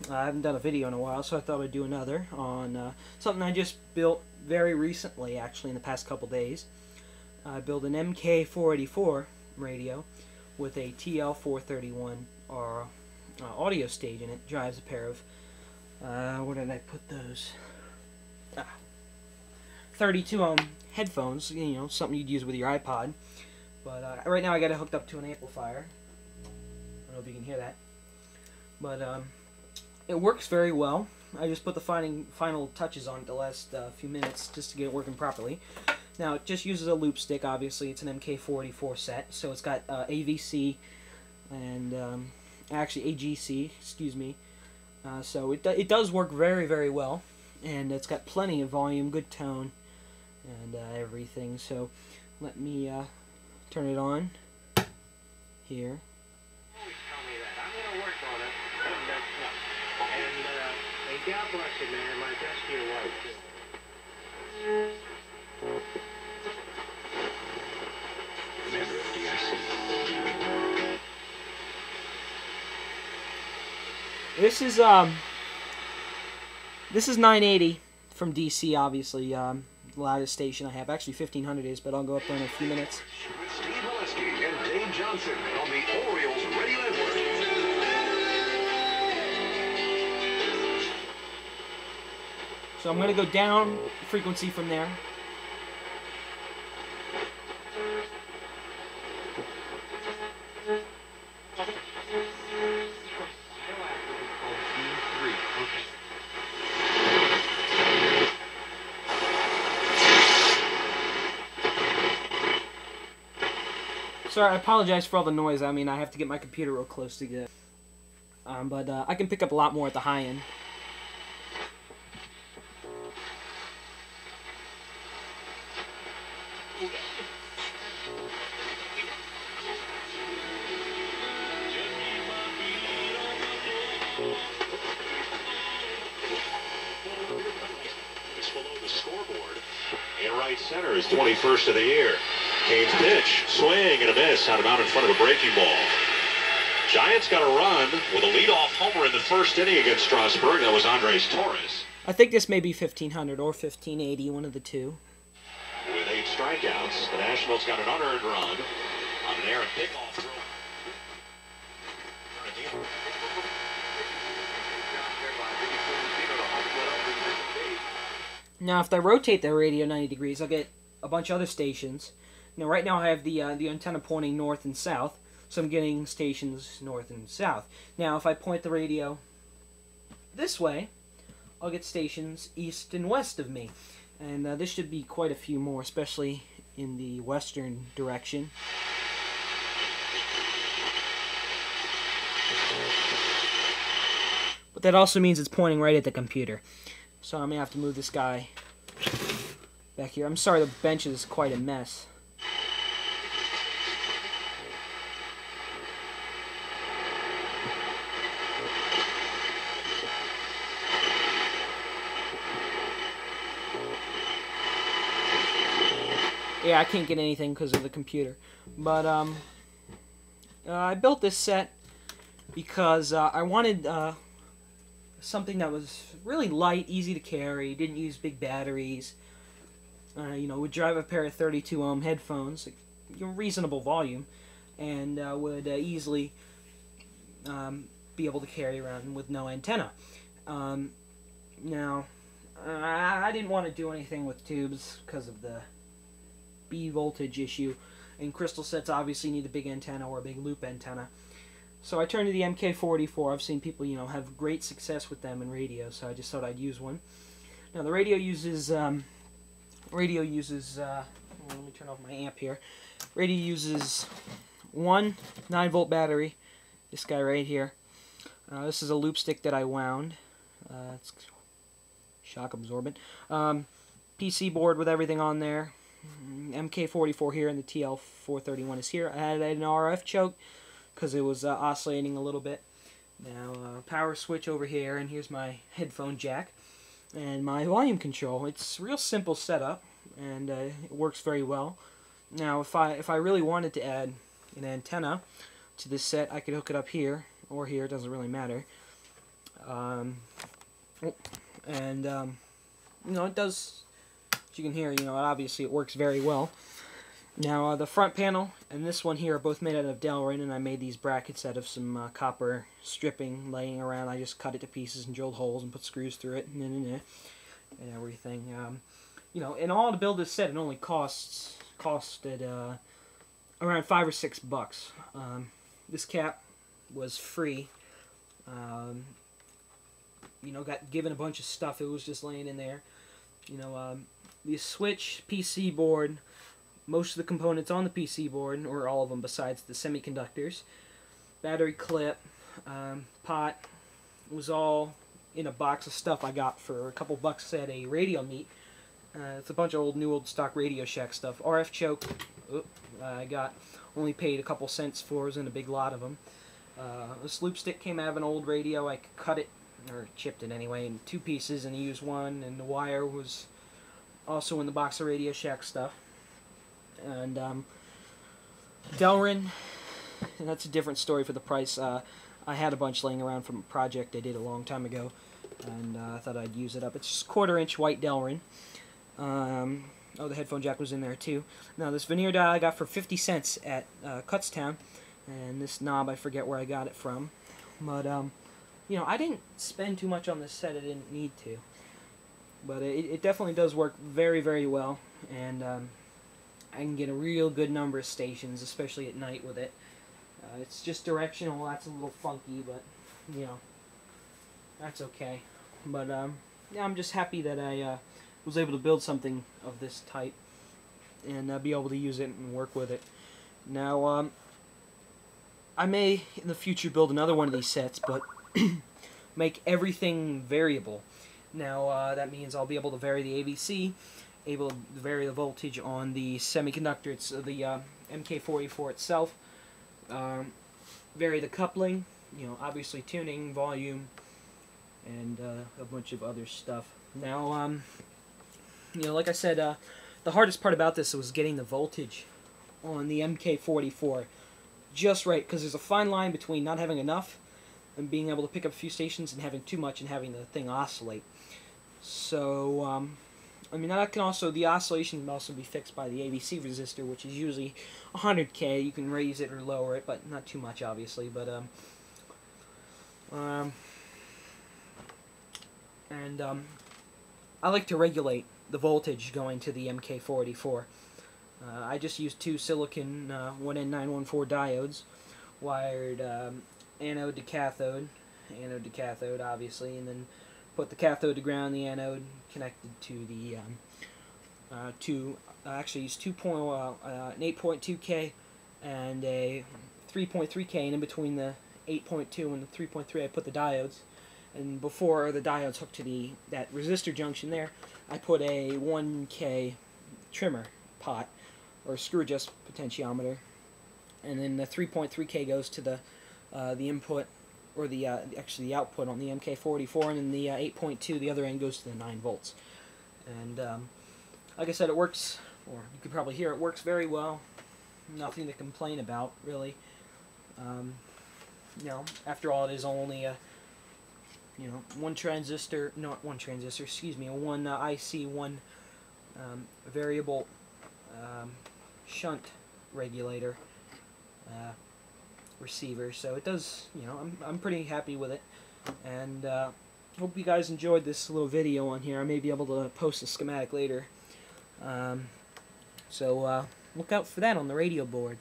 I haven't done a video in a while, so I thought I'd do another on something I just built very recently, actually in the past couple days. I built an MK484 radio with a TL431 audio stage in it. Drives a pair of, where did I put those? 32 ohm headphones, you know, something you'd use with your iPod. But right now I got it hooked up to an amplifier. I don't know if you can hear that. But it works very well. I just put the final touches on it the last few minutes just to get it working properly. Now it just uses a loop stick, obviously. It's an MK484 set, so it's got AVC and actually AGC, excuse me. So it does work very, very well, and it's got plenty of volume, good tone, and everything. So let me turn it on here. Always tell me that. I'm going to work on it. And God bless you, man. My best to your wife. Member of DIC. This is 980 from DC, obviously. The loudest station I have. Actually 1500 is, but I'll go up there in a few minutes. With Steve Molesky and Dave Johnson on the Orioles Radio Network. So I'm going to go down frequency from there. Sorry, I apologize for all the noise. I mean, I have to get my computer real close to get it. But I can pick up a lot more at the high end. It's below the scoreboard. In right center is 21st of the year. Kane's pitch, swing and a miss out in front of a breaking ball. Giants got a run with a leadoff homer in the first inning against Strasburg. That was Andres Torres. I think this may be 1500 or 1580, one of the two. With 8 strikeouts, the Nationals got an unearned run on an errant pickoff throw. Now, if I rotate the radio 90 degrees, I'll get a bunch of other stations. Now, right now I have the antenna pointing north and south, so I'm getting stations north and south. Now, if I point the radio this way, I'll get stations east and west of me. And this should be quite a few more, especially in the western direction. But that also means it's pointing right at the computer. So I'm going to have to move this guy back here. I'm sorry, the bench is quite a mess. Yeah, I can't get anything because of the computer. But I built this set because I wanted something that was really light, easy to carry, didn't use big batteries. You know, would drive a pair of 32 ohm headphones, reasonable volume, and would easily be able to carry around with no antenna. Now, I didn't want to do anything with tubes because of the B voltage issue, and crystal sets obviously need a big antenna or a big loop antenna. So I turned to the MK484. I've seen people, you know, have great success with them in radio, so I just thought I'd use one. Now the radio uses, let me turn off my amp here. Radio uses one 9-volt battery, this guy right here. This is a loop stick that I wound. It's shock absorbent. PC board with everything on there. MK484 here, and the TL431 is here. I had an RF choke because it was oscillating a little bit. Now, power switch over here, and here's my headphone jack and my volume control. It's a real simple setup, and it works very well. Now, if I really wanted to add an antenna to this set, I could hook it up here or here. It doesn't really matter. And you know, it does, as you can hear, you know, obviously it works very well. Now the front panel and this one here are both made out of Delrin, and I made these brackets out of some copper stripping laying around. I just cut it to pieces and drilled holes and put screws through it and everything. You know, in all to build this set, it only costed around $5 or $6. This cap was free. You know, got given a bunch of stuff. It was just laying in there. You know, the switch, PC board, most of the components on the PC board, or all of them besides the semiconductors, battery clip, pot, was all in a box of stuff I got for a couple bucks at a radio meet. It's a bunch of new old stock Radio Shack stuff. RF choke, I got, only paid a couple cents for. It was in a big lot of them. A sloop stick came out of an old radio. I cut it, or chipped it anyway, in 2 pieces and used one, and the wire was also in the box of Radio Shack stuff. And Delrin, and that's a different story for the price. I had a bunch laying around from a project I did a long time ago, and I thought I'd use it up. It's just 1/4 inch white Delrin. Oh, the headphone jack was in there too. Now this veneer dial I got for 50 cents at Kutztown, and this knob I forget where I got it from. But you know, I didn't spend too much on this set. I didn't need to, but it definitely does work very, very well, and I can get a real good number of stations, especially at night with it. It's just directional. That's a little funky, but you know, that's okay. But yeah, I'm just happy that I was able to build something of this type and be able to use it and work with it. Now, I may in the future build another one of these sets, but make everything variable. Now, that means I'll be able to vary the AVC, able to vary the voltage on the semiconductor, it's the MK484 itself, vary the coupling, you know, obviously tuning, volume, and a bunch of other stuff. Now, you know, like I said, the hardest part about this was getting the voltage on the MK484 just right, because there's a fine line between not having enough and being able to pick up a few stations and having too much and having the thing oscillate. So, I mean, that can also, the oscillation can also be fixed by the AVC resistor, which is usually 100K. You can raise it or lower it, but not too much, obviously. But, I like to regulate the voltage going to the MK484. I just used 2 silicon 1N914 diodes, wired anode to cathode, obviously, and then put the cathode to ground, the anode connected to the actually used an 8.2K and a 3.3K, and in between the 8.2 and the 3.3 I put the diodes, and before the diodes hooked to that resistor junction there, I put a 1K trimmer pot or screw adjust potentiometer, and then the 3.3K goes to the input, or actually the output on the MK484, and then the 8.2, the other end, goes to the 9 volts. And like I said, it works, or you could probably hear it works very well. Nothing to complain about, really. You know, after all, it is only a one IC, one variable shunt regulator receiver, so it does, you know, I'm pretty happy with it, and hope you guys enjoyed this little video on here. I may be able to post a schematic later, so look out for that on the radio board.